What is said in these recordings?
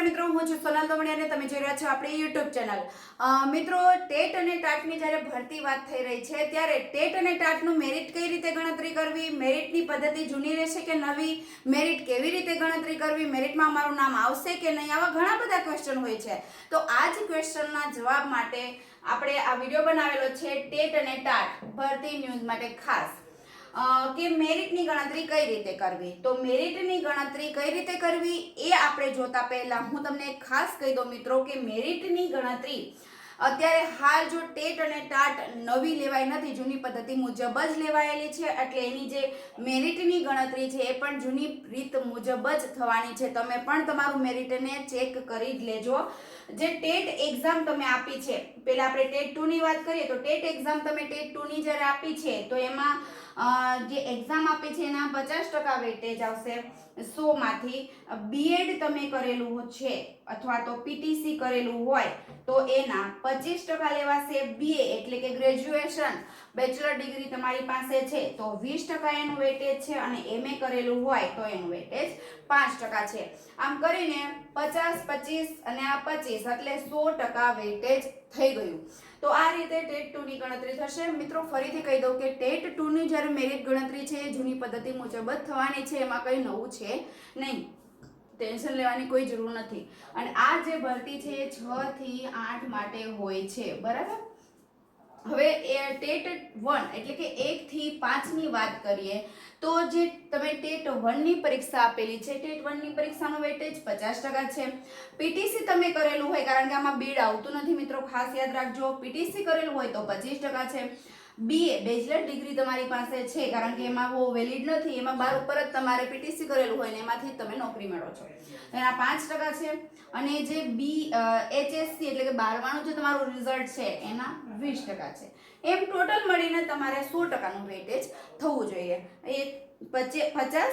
મિત્રો, હું છું સોનલ દમણી અને તમે જોઈ રહ્યા છો આપણી યુટ્યુબ ચેનલ. મિત્રો, ટેટ અને ટાટની જ્યારે ભરતી વાત થઈ રહી છે ત્યારે ટેટ અને ટાટનું મેરિટ કઈ રીતે ગણતરી કરવી, મેરિટની પદ્ધતિ જૂની રહેશે કે નવી, મેરિટ કેવી રીતે ગણતરી કરવી, મેરિટમાં અમારું નામ આવશે કે નહીં, આવા ઘણા બધા ક્વેશ્ચન હોય છે. તો આ જ ક્વેશ્ચનના જવાબ માટે આપણે આ વિડીયો બનાવેલો છે ટેટ અને ટાટ ભરતી ન્યૂઝ માટે ખાસ. કે મેરિટની ગણતરી કઈ રીતે કરવી. તો મેરિટની ગણતરી કઈ રીતે કરવી એ આપણે જોતા પહેલા હું તમને ખાસ કહી દઉં મિત્રો કે મેરિટની ગણતરી અત્યારે હાલ જો ટેટ અને ટાટ નવી લેવાઈ નથી, જૂની પદ્ધતિ મુજબ જ લેવાયેલી છે, એટલે એની જે મેરિટની ગણતરી છે એ પણ જૂની રીત મુજબ જ થવાની છે. તમે પણ તમારું મેરિટને ચેક કરી જ લેજો. જે ટેટ એક્ઝામ તમે આપી છે, પહેલા આપણે ટેટ 2 ની વાત કરીએ તો ટેટ એક્ઝામ તમે ટેટ 2 ની જ્યારે આપી છે તો એમાં જે એક્ઝામ આપી છે એના 50% વેટેજ આવશે 100 માંથી. બીએડ તમે કરેલું છે અથવા તો પીટીસી કરેલું હોય તો એના 25% લેવાશે. બીએ એટલે કે ગ્રેજ્યુએશન બેચલર ડિગ્રી તમારી પાસે છે તો 20% એનું વેટેજ છે, અને એમએ કરેલું હોય તો એનું વેટેજ 5% છે. આમ કરીને 50, 25 અને આ 25 એટલે 100% વેટેજ થઈ ગયું. તો આ રીતે ટેટ 2 ની ગણતરી થશે. મિત્રો, ફરીથી કહી દઉં કે ટેટ 2 ની જ્યારે મેરિટ ગણતરી છે એ જૂની પદ્ધતિ મુજબ જ થવાની છે, એમાં કંઈ નવું છે નહીં, ટેન્શન લેવાની કોઈ જરૂર નથી. અને આ જે ભરતી છે એ 6 થી 8 માટે હોય છે, બરાબર. હવે ટેટ 1 એટલે કે 1 થી 5 ની વાત કરીએ તો જે તમે ટેટ 1 ની પરીક્ષા આપેલી છે, ટેટ 1 ની પરીક્ષાનો વેટેજ 50% છે. પીટીસી તમે કરેલું હોય, કારણ કે આમાં બીડ આવતું નથી મિત્રો, ખાસ યાદ રાખજો, પીટીસી કરેલું હોય તો 25% છે. બીએ બેચલર ડિગ્રી તમારી પાસે છે, કારણ કે એમાં બહુ વેલિડ નથી, એમાં 12 ઉપર જ તમારે પીટીસી કરેલું હોય ને એમાંથી તમે નોકરી મેળવો છો, એના 5% છે. અને જે એચએસસી એટલે કે 12માનું જે તમારું રિઝલ્ટ છે એના 20% છે. એમ ટોટલ મળીને તમારે 100% નું વેટેજ થવું જોઈએ. એ 50,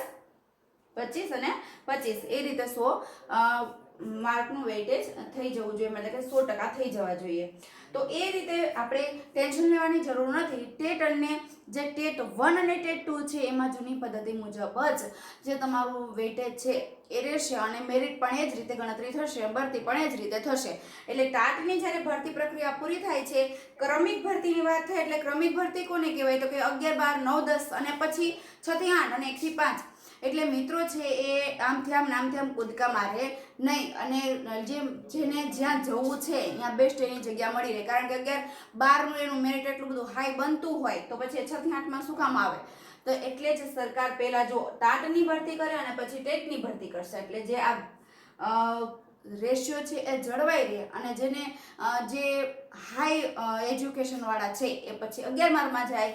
25 અને 25 એ રીતે 100 માર્કનું વેટેજ થઈ જવું જોઈએ, મતલબ કે 100% થઈ જવા જોઈએ. તો એ રીતે આપણે ટેન્શન લેવાની જરૂર નથી. ટેટ અને જે ટેટ 1 અને ટેટ 2 છે એમાં જૂની પદ્ધતિ મુજબ જ જે તમારું વેટેજ છે એ રહેશે, અને મેરિટ પણ એ જ રીતે ગણતરી થશે, ભરતી પણ એ જ રીતે થશે. એટલે ટાટની જ્યારે ભરતી પ્રક્રિયા પૂરી થાય છે, ક્રમિક ભરતીની વાત થાય એટલે ક્રમિક ભરતી કોને કહેવાય તો કે 11, 12, 9, 10 અને પછી 6 થી 8 અને 1 થી 5. એટલે મિત્રો છે એ આમથી આમ નામથી આમ કૂદકા મારે નહીં, અને જેને જ્યાં જવું છે ત્યાં બેસ્ટ એની જગ્યા મળી રહે. કારણ કે 11, 12નું એનું મેરિટ એટલું બધું હાઈ બનતું હોય તો પછી 6 થી 8માં શું કામ આવે. તો એટલે જ સરકાર પહેલા જો ટાટની ભરતી કરે અને પછી ટેટની ભરતી કરશે, એટલે જે આ રેશિયો છે એ જળવાઈ રહે, અને જેને જે હાઈ એજ્યુકેશન વાળા છે એ પછી 11માં જાય,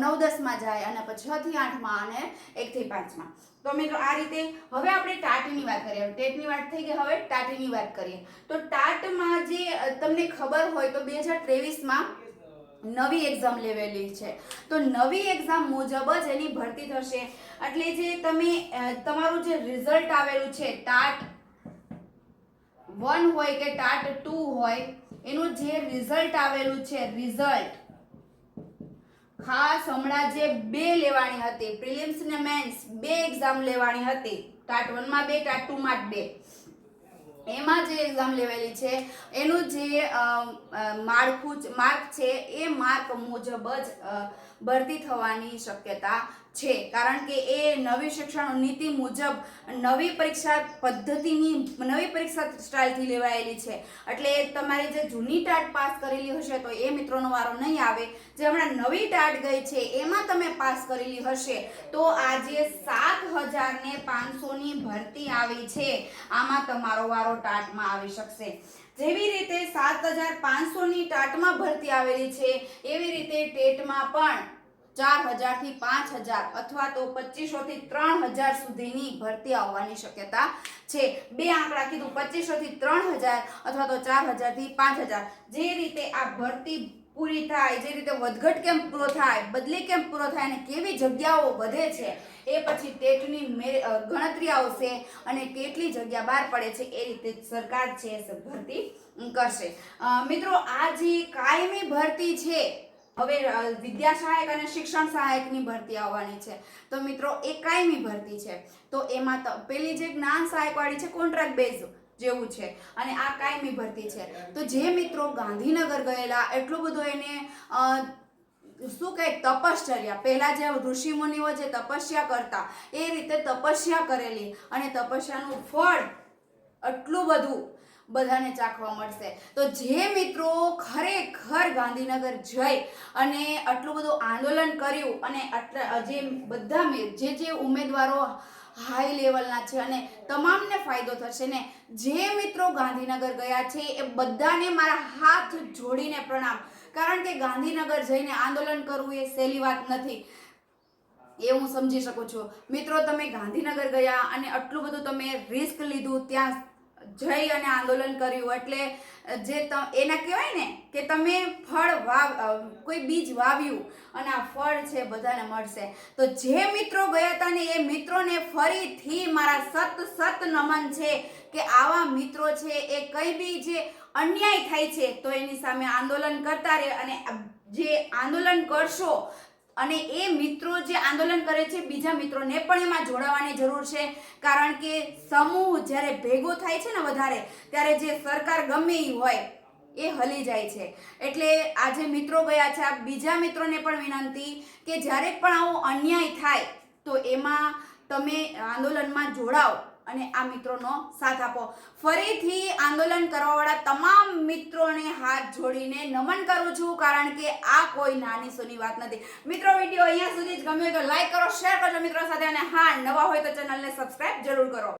9, 10માં જાય, અને પછી 6 થી 8માં અને 1 થી 5માં. તો મિત્રો આ રીતે હવે આપણે ટાટની વાત કરીએ. ટેટની વાત થઈ ગઈ, હવે ટાટની વાત કરીએ. તો ટાટમાં જે તમને ખબર હોય તો 2023માં નવી એક્ઝામ લેવેલી છે, તો નવી એક્ઝામ મુજબ જ એની ભરતી થશે. એટલે જે તમે તમારું જે રિઝલ્ટ આવેલું છે ટાટ 1 હોય કે ટાટ 2 હોય, એનું જે રિઝલ્ટ આવેલું છે, રિઝલ્ટ ખાસ હમણાં જે 2 લેવાની હતી, પ્રિલિમ્સ ને મેન્સ 2 એક્ઝામ લેવાની હતી, ટાટ 1 માં 2, ટાટ 2 માં 2, એમાં જે એક્ઝામ લેવેલી છે એનું જે માર્ક છે એ માર્ક મુજબ જ ભરતી થવાની શક્યતા છે. કારણ કે એ નવી શિક્ષણ નીતિ મુજબ નવી પરીક્ષા પદ્ધતિની નવી પરીક્ષા સ્ટાઇલથી લેવાયેલી છે. એટલે તમારી જે જૂની ટાટ પાસ કરેલી હશે તો એ મિત્રોનો વારો નહીં આવે. જે હમણાં નવી ટાટ ગઈ છે એમાં તમે પાસ કરેલી હશે તો આજે 7,500 ની ભરતી આવી છે, આમાં તમારો વારો ટાટમાં આવી શકશે. જેવી રીતે 7,500 ની ટાટમાં ભરતી આવેલી છે એવી રીતે ટેટમાં પણ 4,000 થી 5,000 અથવા તો 2,500 થી 3,000 સુધીની ભરતી આવવાની શક્યતા છે. 2 આંકડા કીધું, 2,500 થી 3,000 અથવા તો 4,000 થી 5,000. જે રીતે આ ભરતી પૂરી થાય, જે રીતે વધઘટ કેમ પૂરો થાય, બદલી કેમ પૂરો થાય, અને કેવી જગ્યાઓ વધે છે એ પછી ટેટની ગણતરી આવશે અને કેટલી જગ્યા બહાર પડે છે એ રીતે સરકાર છે ભરતી કરશે. મિત્રો, આ જે કાયમી ભરતી છે, હવે વિદ્યા સહાયક અને શિક્ષણ સહાયકની ભરતી આવવાની છે, તો મિત્રો એ કાયમી ભરતી છે. તો એમાં પેલી જે જ્ઞાન સહાયક વાળી છે કોન્ટ્રાક્ટ બેઝ, જેવું છે અને આ કાયમી ભરતી છે. તો જે મિત્રો ગાંધીનગર ગયેલા, એટલું બધું એને શું કહે તપશ્ચર્યા, પહેલા જે ઋષિ મુનિઓ જે તપસ્યા કરતા એ રીતે તપસ્યા કરેલી અને તપસ્યાનું ફળ આટલું બધું બધાને ચાખવા મળશે. તો જે મિત્રો ખરેખર ગાંધીનગર જઈ અને આટલું બધું આંદોલન કર્યું અને જે બધા જે ઉમેદવારો હાઈ લેવલના છે અને તમામને ફાયદો થશે ને, જે મિત્રો ગાંધીનગર ગયા છે એ બધાને મારા હાથ જોડીને પ્રણામ. કારણ કે ગાંધીનગર જઈને આંદોલન કરવું એ સહેલી વાત નથી, એ હું સમજી શકું છું. મિત્રો તમે ગાંધીનગર ગયા અને આટલું બધું તમે રિસ્ક લીધું, ત્યાં જઈ અને આંદોલન કર્યું, એટલે જે એના કહેવાય ને કે તમે કોઈ બીજ વાવ્યું અને આ ફળ છે બધાને મળશે. તો જે મિત્રો ગયા હતા ને એ મિત્રોને ફરીથી મારા સત નમન છે કે આવા મિત્રો છે એ કઈ બી જે અન્યાય થાય છે તો એની સામે આંદોલન કરતા રહે, અને જે આંદોલન કરશો અને એ મિત્રો જે આંદોલન કરે છે બીજા મિત્રોને પણ એમાં જોડાવાની જરૂર છે. કારણ કે સમૂહ જ્યારે ભેગો થાય છે ને વધારે, ત્યારે જે સરકાર ગમે એ હોય એ હલી જાય છે. એટલે આજે મિત્રો ગયા છે, આ બીજા મિત્રોને પણ વિનંતી કે જ્યારે પણ આવો અન્યાય થાય તો એમાં તમે આંદોલનમાં જોડાઓ અને આ મિત્રોનો સાથ આપો. ફરીથી આંદોલન કરવાવાળા તમામ મિત્રોને હાથ જોડીને નમન કરું છું, કારણ કે આ કોઈ નાની સૂની વાત નથી. મિત્રો વિડીયો અહીંયા સુધી જ ગમ્યો હોય તો લાઈક કરો, શેર કરજો મિત્રો સાથે, અને હા નવા હોય તો ચેનલને સબસ્ક્રાઇબ જરૂર કરો.